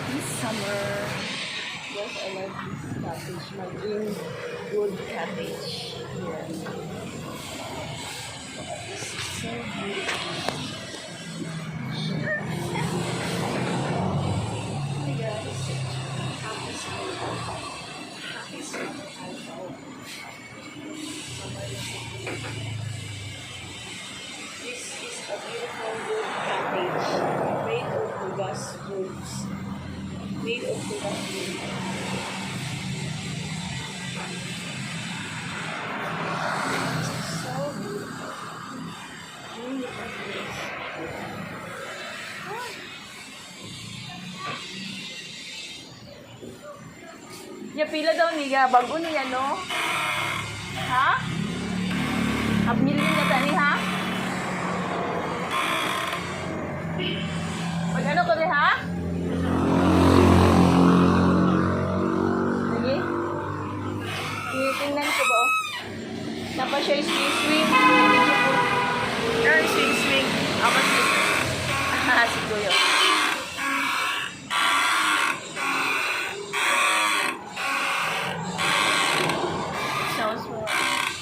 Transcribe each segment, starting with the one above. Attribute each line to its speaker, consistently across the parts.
Speaker 1: This summer, yes, I like this cottage. My dream wood cottage. Yeah. This is so beautiful. Hi guys. Happy summer. Happy summer. This is a beautiful wood cottage made of tugas woods. Made of tugas wood. So beautiful. Look at this. Ya pila daw niya bago niya no? Ha? Abmil niya tani ha? Pag ano ko rin ha? Sige. Tingnan ko ba oh? Napa siya swing. Swing. Ako si si Kuya.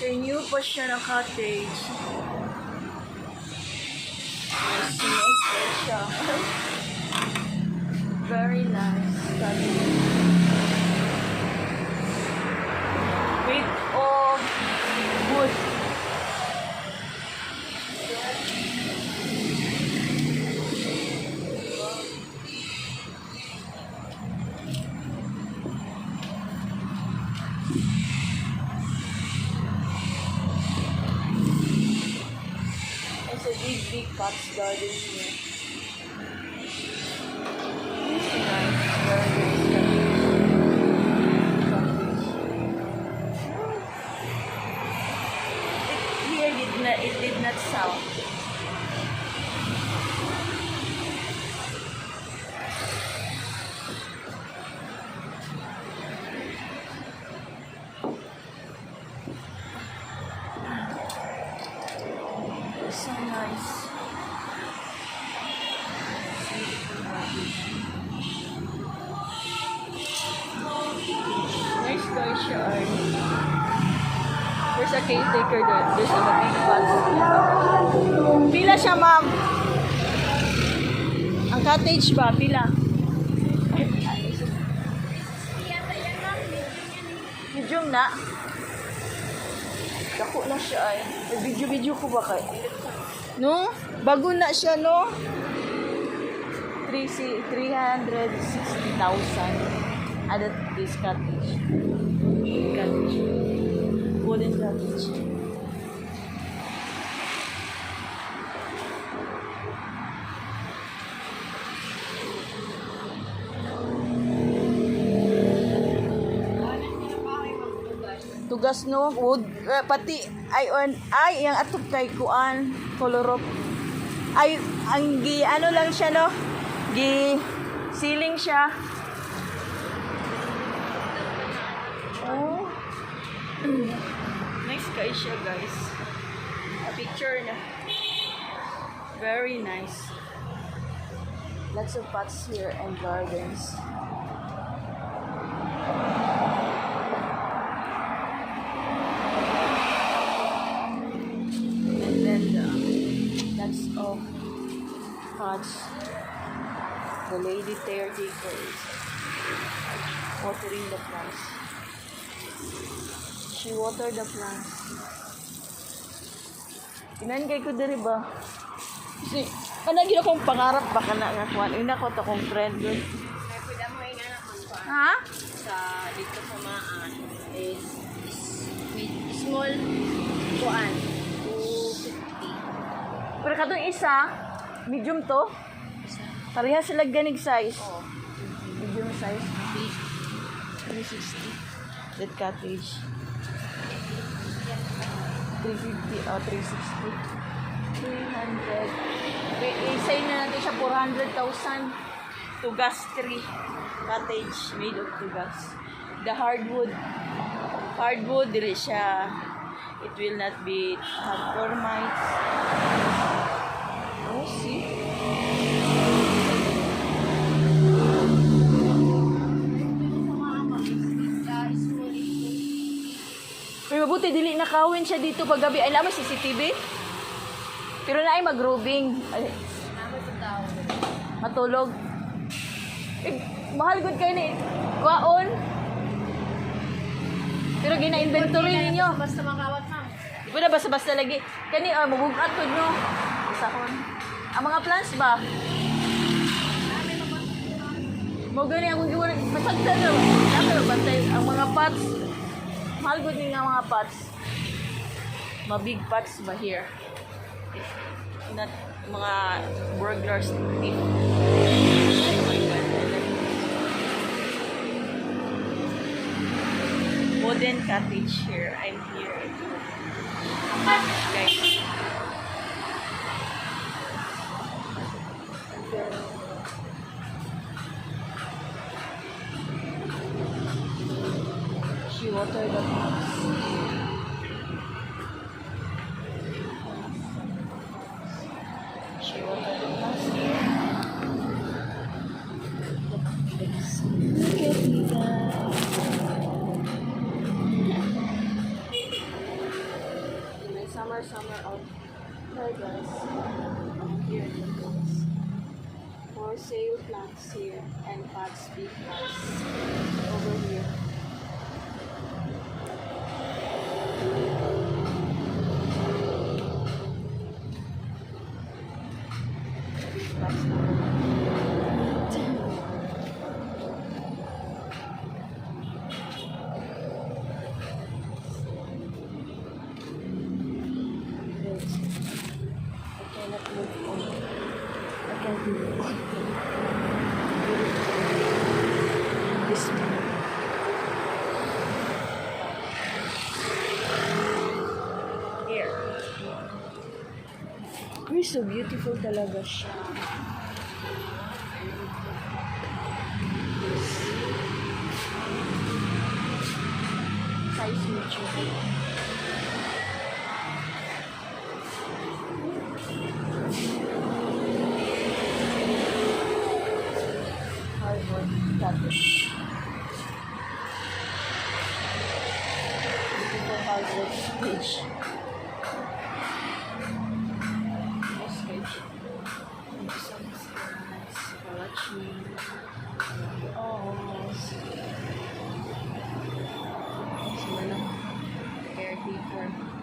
Speaker 1: Renew pa siya ng cottage. Nice siya. Very nice cottage. Made of wood. It's a big cottage garden here. It's nice, very nice. It did not sound. So nice. Nice guy siya. There's a caretaker there. There's a big bathroom. Pila siya, ma'am? Ang cottage ba? Pila? Medium na. Dako na siya ay. Video ko ba kay? No? Bago na siya, no? 360,000 at this cottage. Wooden cottage. Tugas no wood pati ay yang atok kay kuan kolorop ay ang gi ano lang siya no gi ceiling siya. Oh nice guy siya guys, a picture na very nice, lots of pots here and gardens. Of pots. The lady caretaker is watering the plants. She watered the plants. Inan kay ko diri ba? Kasi ana gid akong pangarap ba kana nga kuan. Ina ko to kong friend good.
Speaker 2: Pwede mo nga naman
Speaker 1: Ha?
Speaker 2: sa dito sa Maan is small kuan 250.
Speaker 1: Pero katong isa, medium to. Pareha sila ganig size.
Speaker 2: Oh,
Speaker 1: Medium size.
Speaker 2: 360.
Speaker 1: That cottage. 350 or 360. 300. Isay na natin siya 400,000. Tugas tree. Cottage made of tugas. The hardwood. Hardwood, dili siya. It will not be have termites. Oh, see? Buti dili nakawin siya dito paggabi. Ay, alam mo CCTV? Pero na ay mag-robing. Ay,
Speaker 2: Naman sa tao.
Speaker 1: matulog. Eh, mahal good kayo ni. Kwaon. Pero gina-inventory ninyo.
Speaker 2: Basta makawat, ma'am.
Speaker 1: Di ba na basta-basta lagi? Kani, mabugat ko nyo. Isahon. Ang mga plants ba? Mo gani akong giwala. Masagdan na. Dami bantay. Ang mga pots. Mahal good nga mga pots. Mabig pots ba here? Not mga burglars. Wooden cottage here. I'm here. Guys. She watered the plants. She watered the plants here. Look at me, guys. My summer out. Hi guys. Here it is. For sale plants here and pots, big pots over here. Pots I cannot move on. I can't move on. This here. You're so beautiful talaga siya. Size medium. Hardwood cottage. Beautiful hardwood cottage. Nice cottage. Thank you so much guys for watching. Oh, so caretaker.